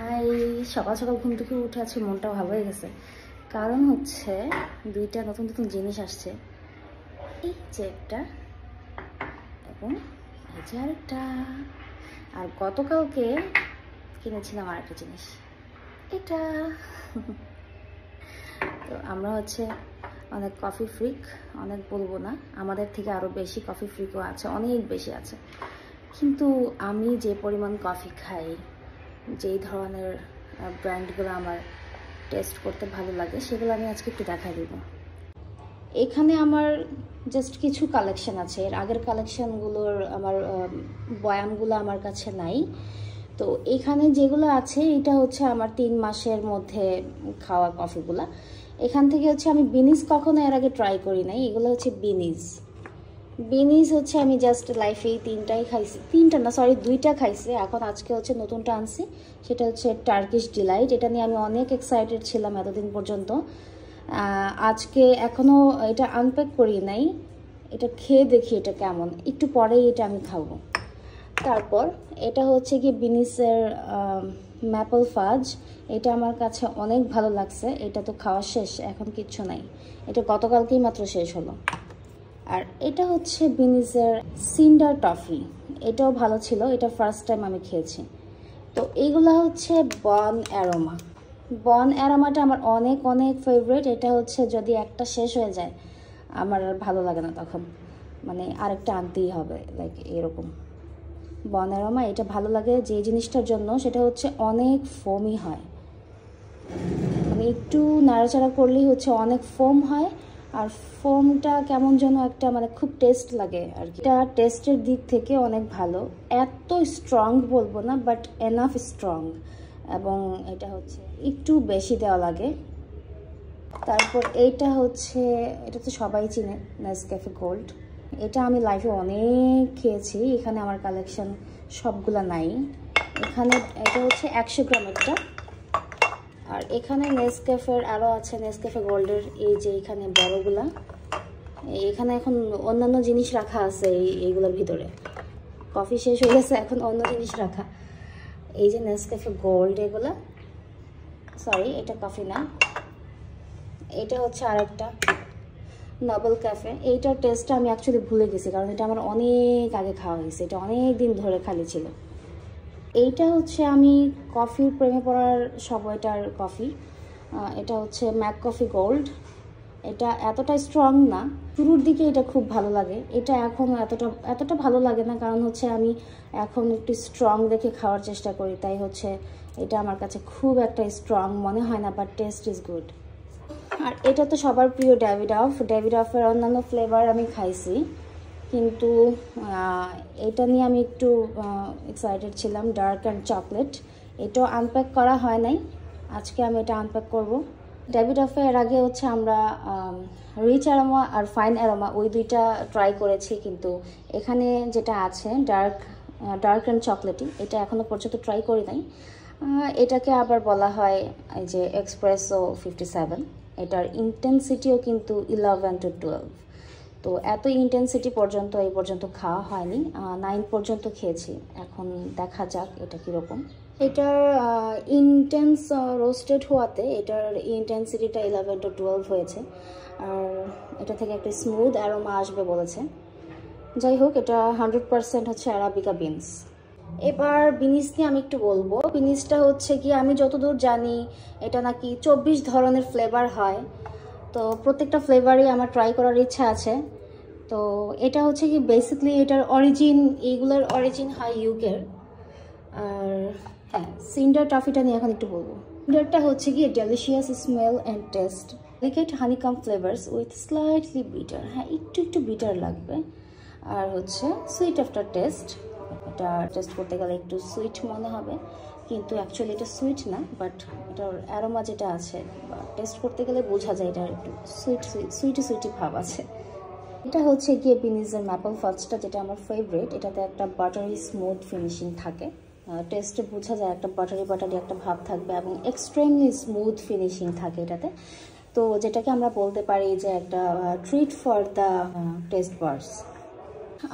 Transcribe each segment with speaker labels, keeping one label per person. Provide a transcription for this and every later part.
Speaker 1: High, সকাল সকাল ঘুম থেকে উঠে আছে, মনটা ভালো হয়ে গেছে। কারণ হচ্ছে দুইটা নতুন নতুন জিনিস আসছে। এই যে একটা এবং এই যে আরেকটা। আর গতকালকে কিনেছিলাম আরেকটা জিনিস, এটা। তো আমরা হচ্ছে অনেক কফি ফ্রিক, অনেক বলবো না, আমাদের থেকে আরও বেশি কফি ফ্রিকও আছে, অনেক বেশি আছে। কিন্তু আমি যে পরিমাণ কফি খাই, যেই ধরনের ব্র্যান্ডগুলো আমার টেস্ট করতে ভালো লাগে, সেগুলো আমি আজকে একটু দেখাই দিব। এখানে আমার জাস্ট কিছু কালেকশন আছে, এর আগের কালেকশনগুলোর আমার বয়ামগুলো আমার কাছে নাই। তো এখানে যেগুলো আছে এটা হচ্ছে আমার 3 মাসের মধ্যে খাওয়া কফিগুলা। এখান থেকে হচ্ছে আমি বিনিজ কখনো এর আগে ট্রাই করি নাই। এগুলো হচ্ছে বিনিজ হচ্ছে আমি জাস্ট লাইফে তিনটাই খাইছি, তিনটা না সরি 2টা খাইছি। এখন আজকে হচ্ছে নতুনটা আনছি, সেটা হচ্ছে টার্কিশ ডিলাইট। এটা নিয়ে আমি অনেক এক্সাইটেড ছিলাম এতদিন পর্যন্ত। আজকে এখনও এটা আনপ্যাক করি নাই, এটা খেয়ে দেখি এটা কেমন, একটু পরেই এটা আমি খাবো। তারপর এটা হচ্ছে কি বিনিসের ম্যাপল ফাজ। এটা আমার কাছে অনেক ভালো লাগছে। এটা তো খাওয়া শেষ, এখন কিচ্ছু নাই, এটা গতকালকেই মাত্র শেষ হলো। আর এটা হচ্ছে বিনিসের সিন্ডার টফি, এটাও ভালো ছিল, এটা ফার্স্ট টাইম আমি খেয়েছি। তো এইগুলা হচ্ছে বন অ্যারোমাটা আমার অনেক অনেক ফেভারিট। এটা হচ্ছে যদি একটা শেষ হয়ে যায় আমার আর ভালো লাগে না, তখন মানে আরেকটা আনতেই হবে, লাইক এরকম। বন অ্যারোমা এটা ভালো লাগে যে জিনিসটার জন্য, সেটা হচ্ছে অনেক ফোমি হয়, মানে একটু নাড়াচাড়া করলেই হচ্ছে অনেক ফোম হয়। আর ফোমটা কেমন যেন একটা মানে খুব টেস্ট লাগে আর কি। এটা টেস্টের দিক থেকে অনেক ভালো, এত স্ট্রং বলবো না, বাট এনাফ স্ট্রং। এবং এটা হচ্ছে একটু বেশি দেওয়া লাগে। তারপর এইটা হচ্ছে, এটা তো সবাই চিনে, নেসক্যাফে গোল্ড। এটা আমি লাইফে অনেক খেয়েছি, এখানে আমার কালেকশন সবগুলা নাই। এখানে এটা হচ্ছে 100 গ্রামেরটা। আর এখানে নেসক্যাফের আরও আছে, নেসক্যাফে গোল্ডের এই যে এখানে বড়গুলা। এখানে এখন অন্যান্য জিনিস রাখা আছে এইগুলোর ভিতরে। কফি শেষ হয়ে গেছে, এখন অন্য জিনিস রাখা। এই যে নেসক্যাফে গোল্ড, এগুলা সরি এটা কফি না, এটা হচ্ছে আরেকটা নোবেল ক্যাফে। এইটার টেস্টটা আমি অ্যাকচুয়ালি ভুলে গেছি, কারণ এটা আমার অনেক আগে খাওয়া হয়েছে, এটা অনেক দিন ধরে খালি ছিল। এইটা হচ্ছে আমি কফির প্রেমে পড়ার সময়টার কফি। এটা হচ্ছে ম্যাক কফি গোল্ড। এটা এতটা স্ট্রং না, শুরুর দিকে এটা খুব ভালো লাগে, এটা এখন এতটা ভালো লাগে না, কারণ হচ্ছে আমি এখন একটু স্ট্রং দেখে খাওয়ার চেষ্টা করি, তাই হচ্ছে এটা আমার কাছে খুব একটা স্ট্রং মনে হয় না, বাট টেস্ট ইজ গুড। আর এটা তো সবার প্রিয় ডেভিডফের অন্যান্য ফ্লেভার আমি খাইছি, কিন্তু এটা নিয়ে আমি একটু এক্সাইটেড ছিলাম, ডার্ক অ্যান্ড চকলেট। এটাও আনপ্যাক করা হয় নাই, আজকে আমি এটা আনপ্যাক করব। ডেভিডফে এর আগে হচ্ছে আমরা রিচ অ্যারোমা আর ফাইন অ্যারোমা ওই দুইটা ট্রাই করেছি, কিন্তু এখানে যেটা আছে ডার্ক অ্যান্ড চকলেটি, এটা এখনও পর্যন্ত ট্রাই করি নাই। এটাকে আবার বলা হয় এই যে এক্সপ্রেসো 57। এটার ইন্টেন্সিটিও কিন্তু 11 to 12। তো এত ইন্টেন্সিটি পর্যন্ত এই পর্যন্ত খাওয়া হয়নি, 9 পর্যন্ত খেয়েছি, এখন দেখা যাক এটা কীরকম। এটার ইন্টেন্স রোস্টেড হওয়াতে এটার ইন্টেন্সিটিটা 11 to 12 হয়েছে, আর এটা থেকে একটা স্মুথ অ্যারোমা আসবে বলেছে। যাই হোক, এটা 100% হচ্ছে অ্যারাবিকা বিনস। এবার বিনিস নিয়ে আমি একটু বলবো। বিনিসটা হচ্ছে কি, আমি যতদূর জানি এটা নাকি 24 ধরনের ফ্লেভার হয়, তো প্রত্যেকটা ফ্লেভারই আমার ট্রাই করার ইচ্ছা আছে। তো এটা হচ্ছে কি বেসিক্যালি এটার এইগুলোর অরিজিন হয় ইউকের। আর হ্যাঁ, সিন্ডার টফিটা নিয়ে এখন একটু বলবো। সিন্ডারটা হচ্ছে কি delicious smell and taste, delicate honeycomb flavours with slightly bitter. হ্যাঁ, একটু বিটার লাগবে। আর হচ্ছে সুইট আফটার টেস্ট, এটা টেস্ট করতে গেলে একটু সুইট মনে হবে, কিন্তু অ্যাকচুয়ালি এটা সুইট না, বাট এটার অ্যারোমা যেটা আছে বা টেস্ট করতে গেলে বোঝা যায় এটা একটু সুইটি ভাব আছে। এটা হচ্ছে গিয়ে বিনিজের ম্যাপল ফাজটা, যেটা আমার ফেভারিট। এটাতে একটা বাটারি স্মুথ ফিনিশিং থাকে, টেস্টে বোঝা যায় একটা বাটারি একটা ভাব থাকবে, এবং এক্সট্রিমলি স্মুথ ফিনিশিং থাকে এটাতে। তো যেটাকে আমরা বলতে পারি যে একটা treat for the test birds.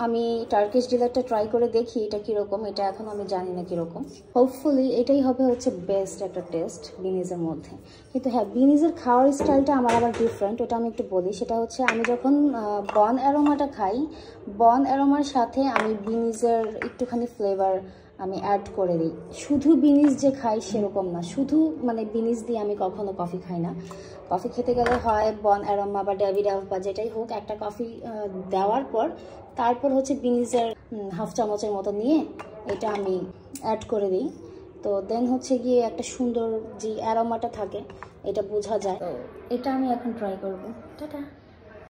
Speaker 1: আমি টার্কিশ ডিলাইটটা ট্রাই করে দেখি এটা কীরকম, এটা এখন আমি জানি না কীরকম। হোপফুলি এটাই হবে হচ্ছে বেস্ট একটা টেস্ট বিনিজের মধ্যে। কিন্তু হ্যাঁ, বিনিজের খাওয়ার স্টাইলটা আমার আবার ডিফারেন্ট, ওটা আমি একটু বলি। সেটা হচ্ছে আমি যখন বন অ্যারোমাটা খাই, বন অ্যারোমার সাথে আমি বিনিজের একটুখানি ফ্লেভার আমি অ্যাড করে দিই। শুধু বিনিজ যে খাই সেরকম না, শুধু মানে বিনিজ দিয়ে আমি কখনো কফি খাই না। কফি খেতে গেলে হয় বন অ্যারোমা বা ডেভিড এলফ বা যেটাই হোক, একটা কফি দেওয়ার পর তারপর হচ্ছে বিনিজের হাফ চামচের মতো নিয়ে এটা আমি অ্যাড করে দিই। তো দেন হচ্ছে গিয়ে একটা সুন্দর যে অ্যারোমাটা থাকে এটা বোঝা যায়। তো এটা আমি এখন ট্রাই করবো। টাটা।